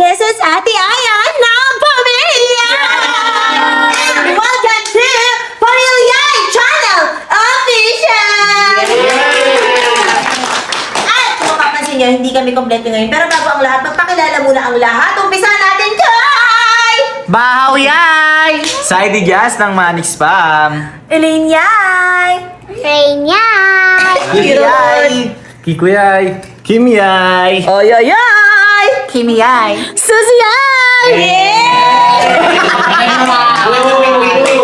This is Ate Ayan ng Pamilya! Welcome to Pamilya Channel Official! At kung mapapansin nyo, hindi kami kompleto ngayon. Pero bago ang lahat, magpakilala muna ang lahat. Umpisa natin kay... Bahaw yay! Side gas ng Manix Spam. Elaine Yay! Rain yan! Yay! Kiko yay! Kim yay! Oy, oy, oy! Kimi yay! Susie Yay!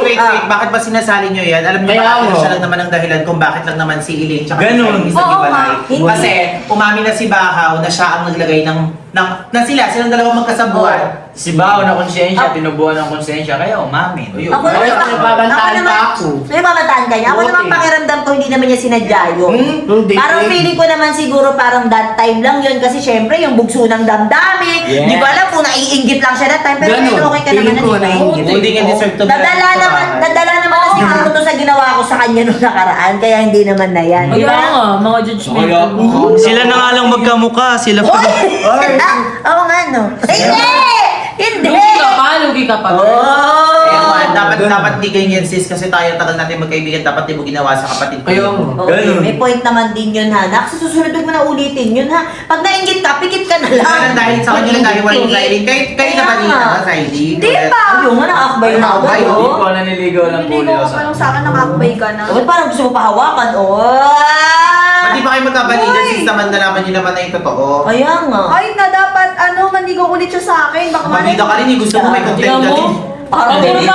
Wait. Bakit ba sinasali nyo yan? Alam niyo ba, siya lang naman ang dahilan kung bakit lang naman si Elaine tsaka Ganun. si isang Oo, ibalay. nga. Kasi umamin na si Bahaw na siya ang naglagay na silang dalawang magkasabuan. Si Bao na konsensya, tinubuan ng konsensya, kaya umamin. Ayun. Ako Ay, naman, nababantaan naman, pa ako. May babantaan ka niya. Ako naman pakiramdam ko, hindi naman niya sinadya yun. Hindi. Parang feeling ko naman siguro parang that time lang yun. Kasi syempre, yung bugso ng damdamin. Yes. Di ko alam kung naiinggit lang siya that time. Pero Ganun. okay ka naman Feeling ko na, di ba? naiinggit. Hindi nga deserve to be Dadala naman na siguro to sa ginawa ko sa kanya nung nakaraan. Kaya hindi naman na yan. Di ba? mga judgmental. Sila na nga lang magkamukha, sila pa. Oo nga, no? Hindi! Hindi! Lugi ka pa. Dapat di ganyan sis kasi tayo tagal natin magkaibigan, dapat di mo ginawa sa kapatid ko. Okay, Ganun. may point naman din yun ha. Nak, sa susunod huwag mo na ulitin yun ha. Pag nainggit ka, pikit ka na lang. Kaya lang dahil sa kanya lang dahil walang Riley. Kayo naman din naman, Riley. Di ba? Yung nga nakakbay na ako. Ay, Hindi oh. ko naniligaw ng Hindi puli ko pa lang sa akin nakakabay ka na. Ba't parang gusto mo pahawakan? Ba't di ba kayo magkabalidan sis naman nalaman niyo naman na yung totoo? Kaya nga. Ay, na dapat, mandigaw ulit siya sa akin. Baka Pabida ka rin, gusto mo may content ka din. Arte din.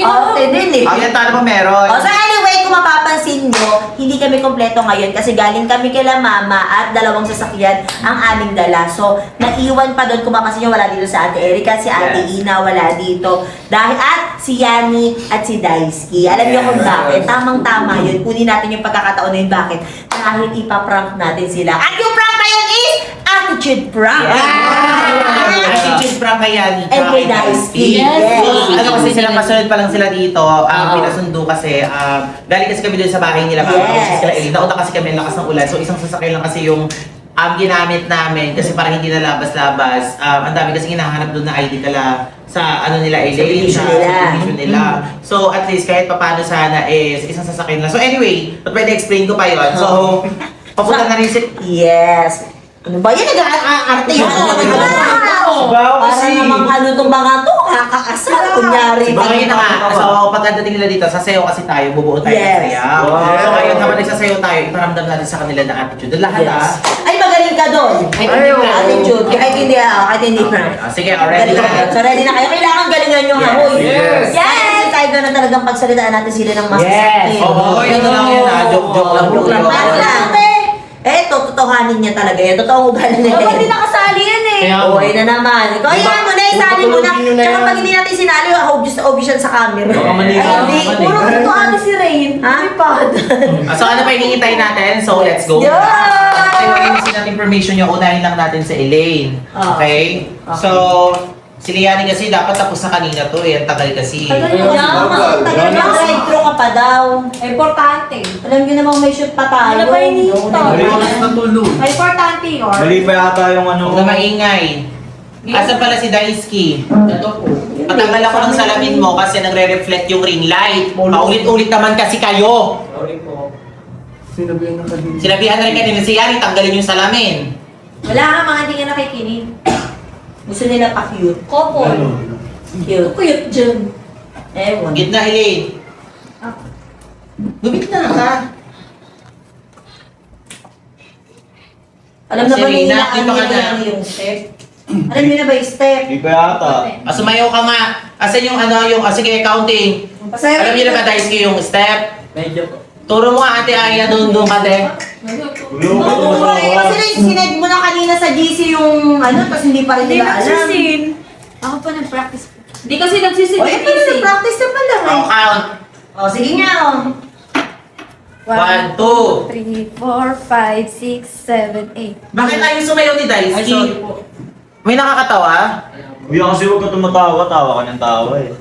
Arte din eh. Ay, yan tayo pa meron. So anyway, kung mapapansin nyo, hindi kami kompleto ngayon kasi galing kami kila mama at dalawang sasakyan ang aming dala. So, naiwan pa doon, kung mapapansin nyo, wala dito sa Ate Erica, si Ate Yes. Ina, wala dito. Dahil at si Yani at si Daisuke. Alam nyo kung bakit? Tamang-tama yun. Kunin natin yung pagkakataon na yun. Bakit? Dahil ipaprank natin sila. At yung prank na yun is attitude prank. Attitude prank kay Yani. And kay Daisuke. Yes. Ano kasi sila, masunod pa lang sila dito. Pinasundo kasi, galing kasi kami doon sa bahay nila. Yes. Sila Ellie. Nauna kasi kami ang lakas ng ulan. So isang sasakyan lang kasi yung ginamit namin kasi para hindi na labas-labas. Ang dami kasi hinahanap doon na ID kala sa ano nila, Elaine, Subdivision sa nila. subdivision nila. So at least kahit paano sana isang sasakyan lang. So anyway, pwede explain ko pa yun. So, papunta na rin si... Yes. Ano ba yan? Nag-aarte yun. Bao Para namang ano itong mga to, kakakasal. Kunyari. Bagay na nga. So, pagdating nila dito, sasayaw kasi tayo, bubuo tayo ng Yes. sayaw. Wow. So, ngayon habang nagsasayaw tayo, iparamdam natin sa kanila na attitude. Lahat Yes. Ay, magaling ka doon. Attitude. Kahit hindi, kahit hindi na. Sige, already Galing ka. na. So, ready na kayo. Kailangan galingan nyo nga. Hoy. Yes. Yes! Tayo na talagang pagsalitaan natin sila ng masasakit. Oo, ito lang yun ha. Joke lang. Joke lang. Joke lang. Eto, totohanin niya talaga yan. Totoong ugali na Dapat yan. din nakasali yan eh. Oo, ayun na naman. Ikaw, yan mo na, isali mo na. Tsaka pag hindi natin sinali, obvious yan sa camera. Baka manila. Ay, hindi. Puro ito ate si Rain. Ha? Lipad. So, ano pa hinihintay natin? So, let's go. Yeah! So, pag-inisip natin information nyo, unahin lang natin sa Elaine. Okay? So, si Liani kasi dapat tapos na kanina to eh. Ang tagal kasi. Tagal nyo kasi. Tagal nyo. Drive-thru ka pa daw. Importante. Alam nyo namang may shoot pa tayo. Ano ba hinihintay? Natulog. Importante yun. Mali pa yata yung ano. Huwag na maingay. Asan pala si Daisuke? Patanggal ako ng salamin mo kasi nagre-reflect yung ring light. Paulit-ulit naman kasi kayo. Sorry po. Sinabihan na kanina. Sinabihan na rin kanina si Yari, tanggalin yung salamin. Wala nga mga hindi nga nakikinig. Gusto nila pa-cute. Couple. Cute. Cute dyan. Ewan. Gitna, Elaine. Gumit na ka. Alam na ba Serena, nila dito ka na. yung step? Alam nyo na ba yung step? Hindi pa yata. Sumayaw ka nga. Asan yung sige, counting. Alam niyo na ba Daisuke yung step? Medyo po. Turo mo nga ate Aya, doon ka din. Kasi sined mo na kanina sa GC yung ano, tapos hindi pa rin Hindi nila alam. nagsisin. Ako pa nag-practice. Hindi kasi nagsisin. O, eh, pero practice na pala. Oh, count. O, sige nga, o. 1, 2. 3, 4, 5, 6, 7, 8. Bakit tayo sumayaw ni Daisuke? May nakakatawa? Hindi kasi huwag ka tumatawa, tawa ka ng tawa eh.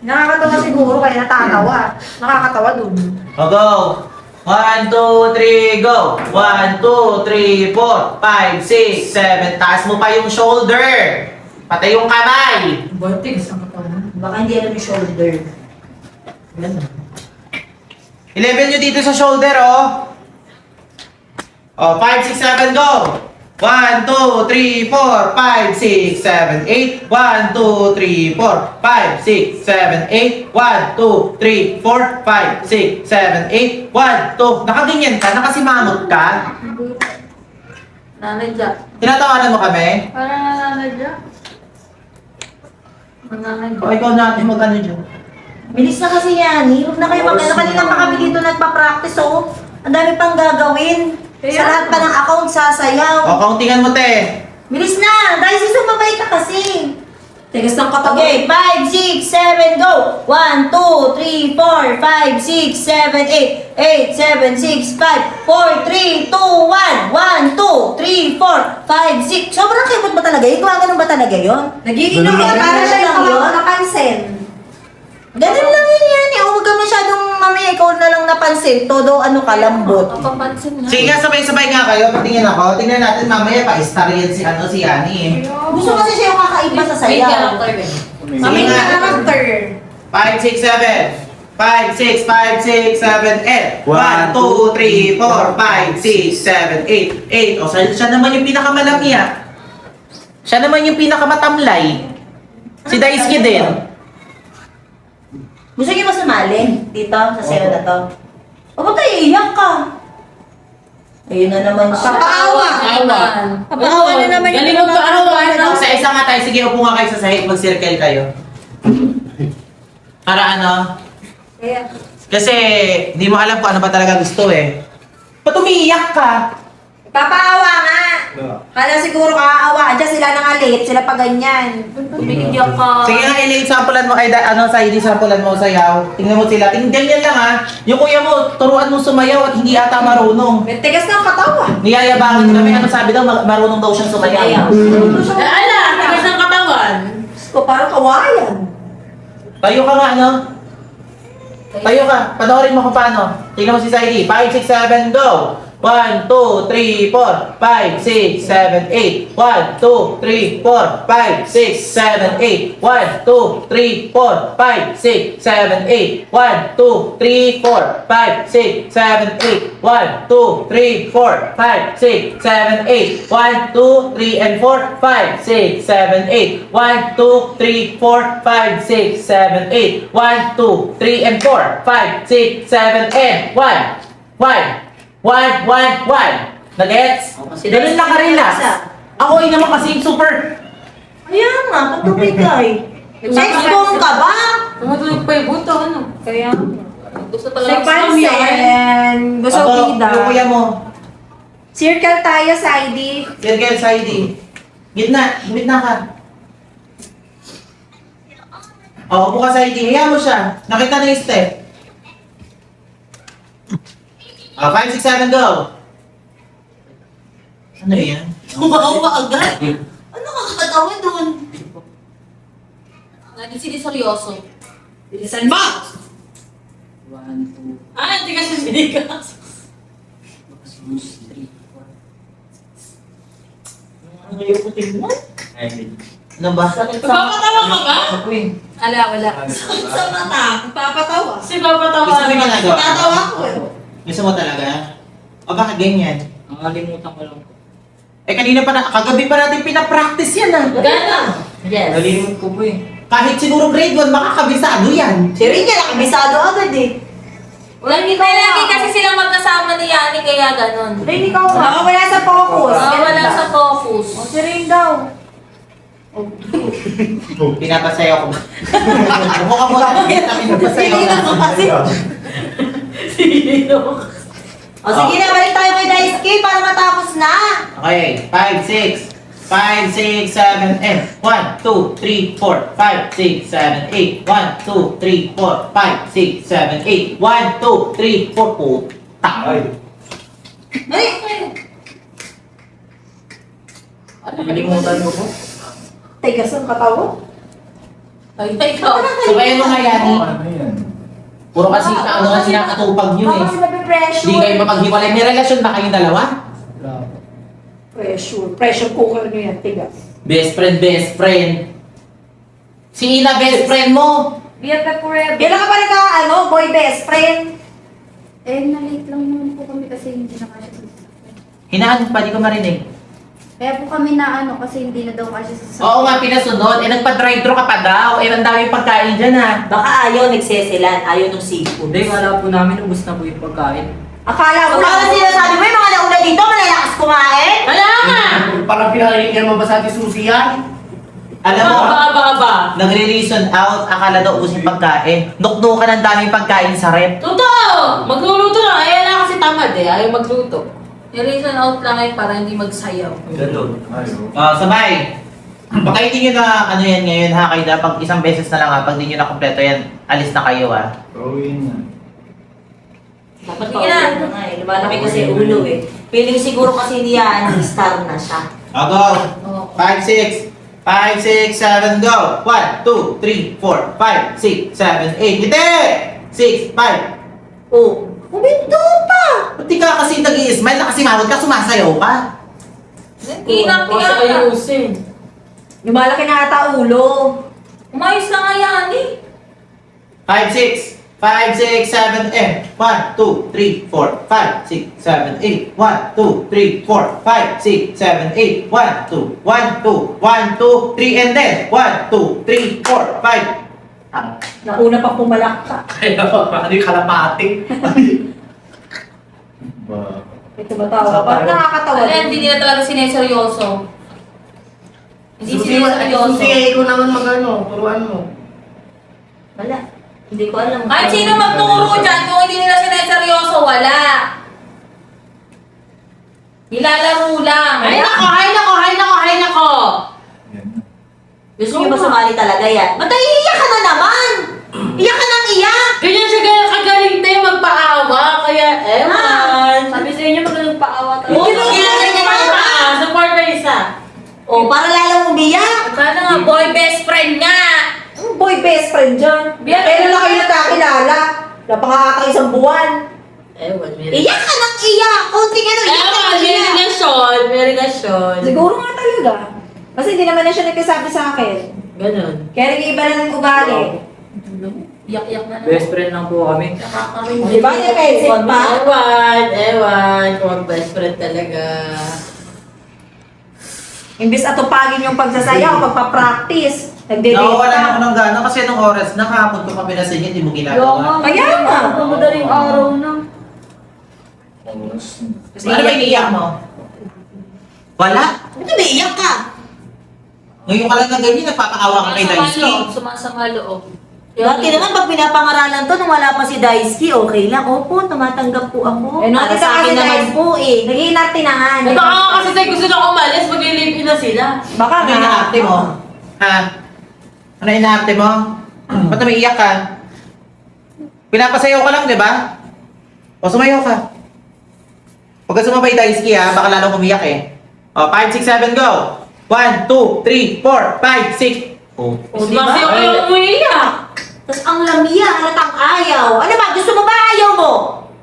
Nakakatawa siguro kaya natatawa. Nakakatawa dun. O, go. 1, 2, 3, go! 1, 2, 3, 4, 5, 6, 7. Taas mo pa yung shoulder. Patay yung kamay! Vortex ang katawan. Baka hindi alam yung shoulder. 11 nyo dito sa shoulder, oh. Oh, 5, 6, 7, go! 1, 2, 3, 4, 5, 6, 7, 8. 1, 2, 3, 4, 5, 6, 7, 8. 1, 2, 3, 4, 5, 6, 7, 8. 1, 2. Nakaganyan ka? Nakasimangot ka? Nanadya. Tinatawanan mo kami? Parang nanadya. Nanadya. O, ikaw natin mag-ano dyan. Bilis na kasi yan. Hirap na kayo makita. Kanina pa kami dito nagpa-practice, oh. Ang dami pang gagawin. Sa lahat pa ng account, sasayaw. O, kauntingan mo, te. Bilis na! Dahil sumabay ka kasi. Tigas ng katawan. Okay, 5, 6, 7, go! 1, 2, 3, 4, 5, 6, 7, 8. 8, 7, 6, 5, 4, 3, 2, 1. 1, 2, 3, 4, 5, 6. Sobrang kibot ba talaga yun? Gumagano ba talaga yun? Nagiging Ganun lang. para siya Ganun lang yung yun? napansin. Ganun lang yun yan eh. Huwag ka masyadong mamaya ikaw na lang napansin. Todo ano ka, lambot. Napapansin na. Sige nga, sabay-sabay nga kayo. Patingin ako. Tingnan natin mamaya pa-star yan si, si Yani eh. Gusto kasi siya yung kakaiba sa Main sayaw. character ka. Main nga. character. 5, 6, 7. 5, 6, 5, 6, 7, 8. 1, 2, 3, 4, 5, 6, 7, 8. 8. O, siya naman yung pinakamalamiya. Siya naman yung pinakamatamlay. Si Daisuke din. Gusto niyo ba sumali dito sa sayaw na to? O ba't tayo iiyak ka? Ayun na naman siya. Papaawa. Awa. Papaawa na naman yung Galing magpaawa, ano? Sa isa nga tayo. Sige, upo nga kayo sa sahig. Mag-circle kayo. Para ano? Kaya, Kasi hindi mo alam kung ano ba talaga gusto eh. Ba't umiiyak ka? papaawa nga. Kala siguro kakaawa. Diyan sila nang alit. Sila pa ganyan. Umiiyak ka. Sige nga, Elaine, sampulan mo. Ay, sa ID, sampulan mo sayaw. Tingnan mo sila. Ganyan lang ha. Yung kuya mo, turuan mo sumayaw at hindi ata marunong. May tigas ng katawan. Niyayabangin kami. Ano sabi daw, marunong daw siyang sumayaw. Ala, tigas ng katawan. O parang kawayan. Tayo ka nga, ano? Tayo ka. Panoorin mo kung paano. Tingnan mo si Saidi. 5, 6, 7, go! 1, 2, 3, 4, 5, 6, 7, 8. 1, 2, 3, 4, 5, 6, 7, 8. 1, 2, 3, 4, 5, 6, 7, 8. 1, 2, 3, 4, 5, 6, 7, 8. 1, 2, 3, 4, 5, 6, 7, 8. 1, 2, 3, and 4, 5, 6, 7, 8. 1, 2, 3, 4, 5, 6, 7, 8. 1, 2, 3, and 4, 5, 6, 7, and 1. 1, 1, 1. Nagets? Ganun lang ka-relax. Ako ay naman kasi super... Ayan nga, patubigay. Sex bomb ka ba? Tumutulog pa yung buto, ano? Kaya, Gusto si talaga Pansen. Gusto Ako, bida. yung kuya mo. Circle tayo sa ID. Circle sa ID. Gitna ka. O, upo ka sa ID. Hayaan mo siya. Nakita na yung step. 5, 6, 7, go! Ano yan? Tumawa agad. Ano kakatawa doon? Lagi siniseryoso. Bilisan mo! Ah, tigas yung sinigas. Ang ayoko tingnan. Ano ba? Papatawa ka ba? Ala, wala. Sa mata. Papatawa. Si papatawa. Gusto mo yung ginagawa? Tatawa ko eh. Gusto mo talaga? O bakit ganyan? Nakalimutan ko lang po. Eh kanina pa kagabi pa natin pinapractice yan ah. Gana. Yes. Nalilimut ko po eh. Kahit siguro grade 1, makakabisado yan. Si Rin niya nakabisado agad eh. Lagi kasi silang magkasama ni Yani kaya ganon. Rin, ikaw nga. Wala sa focus. Wala sa focus. O, si Rin daw. Pinapasayaw ko. Mukha mo lang pinapasayaw ko. O sige na, balik tayo kay Daisuke para matapos na. Okay, 5, 6. 5, 6, 7, 8. 1, 2, 3, 4, 5, 6, 7, 8. 1, 2, 3, 4, 5, 6, 7, 8. 1, 2, 3, 4, puta. Balik. Nakalimutan ko po. Tigas ang katawan. Ay, ikaw. So kaya mo nga yan eh. Ano yan? Puro kasi ano kasi nakatupag nyo eh. Baka sila pressure. Hindi kayo mapaghiwalay. May relasyon ba kayong dalawa? Wala po. Pressure. Pressure cooker nyo yan, tigas. Best friend. Si Ina, best friend mo. BFF forever. Kailan ka pa nagka, boy best friend? Na-late lang naman po kami kasi hindi na kasya sa sasakyan. Hinaan pa, di ko marinig. Kaya po kami na kasi hindi na daw kasya sa sasakyan. Oo nga, pinasunod. Nagpa-drive-thru ka pa daw. Ang dami pagkain dyan ha. Baka ayaw nagseselan, ayaw ng seafood. Hindi, kala po namin ubus na po yung pagkain. Akala Kung mo ano sinasabi mo, yung mga nauna dito, malalakas kumain? Wala nga! Parang pinarinig mo ba sa ating susi yan? Alam mo, Ba? nagre-reason out, akala daw ubus yung pagkain. Nuknukan ang daming pagkain sa rep. Totoo! Magluluto lang. Ayaw lang kasi tamad ayaw magluto. I-reason out lang para hindi magsayaw. Ganun. Sabay. Baka hindi nyo na ano yan ngayon ha, kayo na pag isang beses na lang ha, pag di nyo na kompleto yan, alis na kayo ha. Dapat Sige na. pauwi na nga eh. Lumalaki kasi ulo eh. Feeling siguro kasi niya, star na siya. Go! 5, 6, 5, 6, 7, go! 1, 2, 3, 4, 5, 6, 7, 8, hindi! 6, 5. Oh, huminto pa! Ba't di ka kasi nag-i-smile na kasi mawag ka, sumasayaw ka? Inang ayusin. lumalaki na ata ulo. Umayos na nga yan eh. 5, 6, 5, 6, 7, 1, 2, 3, 4, 5, 6, 7, 8, 1, 2, 3, 4, 5, 6, 7, 8, 1, 2, 1, 2, 1, 2, 3, and then 1, 2, 3, 4, 5. Nauna pa pumalak ka. Kaya parang yung kalapati. Ito ba tawa? Parang nakakatawa. Ano yan, hindi nila talaga sineseryoso. Hindi Susi, sineseryoso. ikaw naman magano, turuan mo. Wala. Hindi ko alam. Kahit sino magturo dyan, kung hindi nila sineseryoso, wala. Nilalaro lang. Ay nako! Gusto niyo ba sumali talaga yan? Ba't iiyak ka na naman? Iyak ka nang iyak! Ganyan siya kagaling tayo magpaawa, kaya ewan. Sabi sa inyo, magaling paawa Oo, ginagaling niya yung paa. Support na isa. Oh, para lalong umiyak. Sana nga, boy best friend nga. Ang boy best friend dyan. Kailan na kayo nagkakilala? Wala pa nga ata isang buwan. Ewan, meron. Iyak ka nang iyak! Kunting ano, iyak ka Ewan, nang may iyak! relasyon, may relasyon. Siguro nga talaga. Kasi hindi naman na siya nagkasabi sa akin. Ganon. Kaya nag-iiba na ng ugali. Iyak-iyak na Best friend lang po kami. Nakakarinig. Di ba niya pensit pa? Ewan, kung mag-best friend talaga. Imbis atupagin yung pagsasayaw, pagpa-practice. Nawawalan ako Nagde-date ng gana kasi nung oras na kahapon ko pa pinasin hindi mo ginagawa. Kaya nga. Madaling araw na. Ano ba iniiyak mo? Wala? Ba't umiiyak ka? Ngayon ka lang na ganyan, nagpapaawa ka kay Daisuke. Sumasama loob. Dati naman, pag pinapangaralan to, nung wala pa si Daisuke, okay lang. Opo, tumatanggap po ako. Eh, nung Para kita sa akin kasi naman Daisuke, po eh. Nag-iinarte na nga. Eh baka nga kasi tayo gusto na umalis, mag-live-in na sila. Baka Ano nga. inaarte mo? Ha? Ano inaarte mo? Ba't umiiyak ka? Pinapasayaw ka lang, di ba? O sumayaw ka. Huwag ka sumabay Daisuke ha, baka lalong umiyak eh. O, 5, 6, 7, go! 1, 2, 3, 4, 5, 6. Oh. O, di ba? Kasi ako yung umiiyak. Tapos ang lamia, halatang ayaw. Ano ba? Gusto mo ba ayaw mo?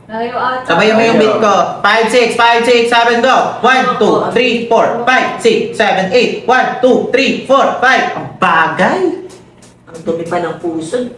Ayaw ata. Sabayan mo yung beat ko. 5, 6, 5, 6, 7, go! 1, 2, 3, 4, 5, 6, 7, 8. 1, 2, 3, 4, 5. Ang bagay! Ang dumi pa ng puso.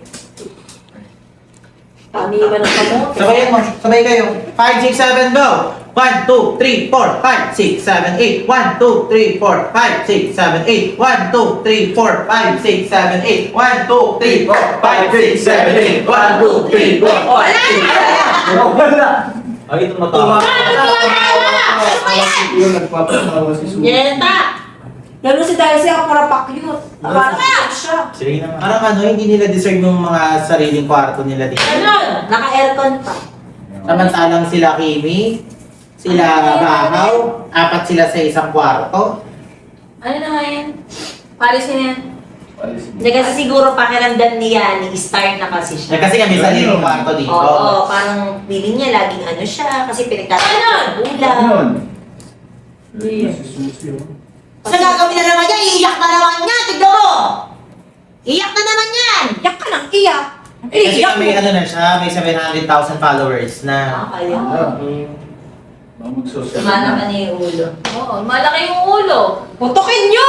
Tami ba ng kamote? Sabayan mo. Sabay kayo. 5, 6, 7, go! 1, 2, 3, 4, 5, 6, 7, 8. 1, 2, 3, 4, 5, 6, 7, 8. 1, 2, 3, 4, 5, 6, 7, 8. 1, 2, 3, 4, 5, 6, 7, 8. 1, 2, 3, 4, 5, 6, 7, 8. Ay, ito matawa. Yun, nagpapatawa si Susi. Yeta! Lalo si Daisy ako para pakyut. Parang siya. Sige naman. Parang ano, hindi nila deserve yung mga sariling kwarto nila dito. Ganon! Naka-aircon pa. Samantalang sila Kimi, sila Bahaw, 4 sila sa isang kwarto. Ano na nga yan? Palisin yan. Hindi kasi siguro pakiramdam niya, ni-start na kasi Eh, siya. kasi kami sariling kwarto dito. Oo, parang feeling niya laging ano siya, kasi pinagtatanong ng ulam. Si Susi, oh. Sa gagawin na naman niya, iiyak na naman niya, tignan mo! Iyak na naman yan! Iyak ka nang iyak. Eh, kasi Iyak may mo. ano na siya, may 700,000 followers na. Kaya. Baka magsosyo. Tumana ka niya yung ulo. Oo, malaki yung ulo. Putukin nyo!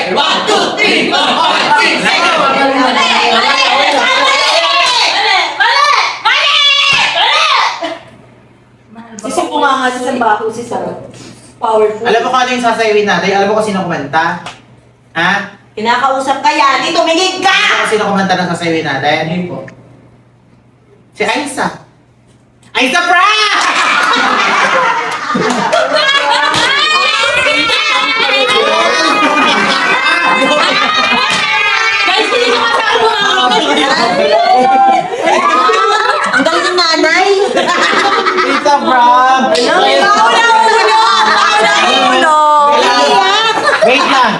7, 1, 2, 3, 4, 5, 6, 7, 8. Si Song kumanga sa baho, si Sarah. Powerful. Alam mo kung ano yung sasayawin natin? Alam mo kung sino kumanta? Ha? Kinakausap ka yan. Dito, tumingin ka! Alam mo kung sino kumanta ng sasayawin natin? Si Aiza. Aiza Prank! Guys, hindi ko kasama Ang galing ng nanay. Aiza Prank! Wait lang!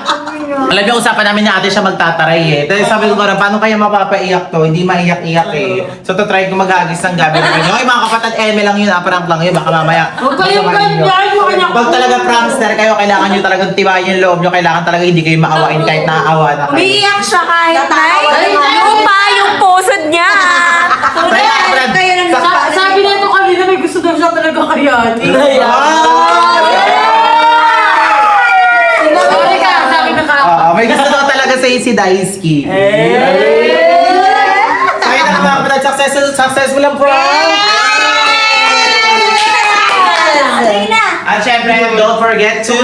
Alam niyo, usapan namin ni ate siya magtataray eh. Tapos sabi ko parang, paano kaya mapapaiyak to? Hindi maiyak-iyak eh. So, try ko mag-agis ng gabi. Okay, mga kapatid, Eme lang yun, prank lang yun. Baka mamaya. Huwag kayong ganyan, huwag kayong- Pag talaga prankster kayo, kailangan nyo talagang tibayin yung loob nyo. Kailangan talaga hindi kayo maawain kahit naaawa na kayo. Umiiyak siya kahit Natatawa na na nga. lupa yung pusod niya. Kaya, kapatid, Kayo nang Sabi na ito kanina, may gusto daw siya talaga kayani. Sorry ka, sabi na ka. May gusto daw talaga sa si Daisuke. Kaya na mga kapatid, successful ang prank! At syempre, don't forget to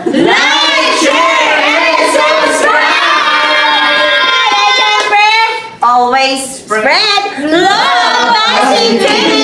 like, share, and subscribe! Always spread love, Pasig TV!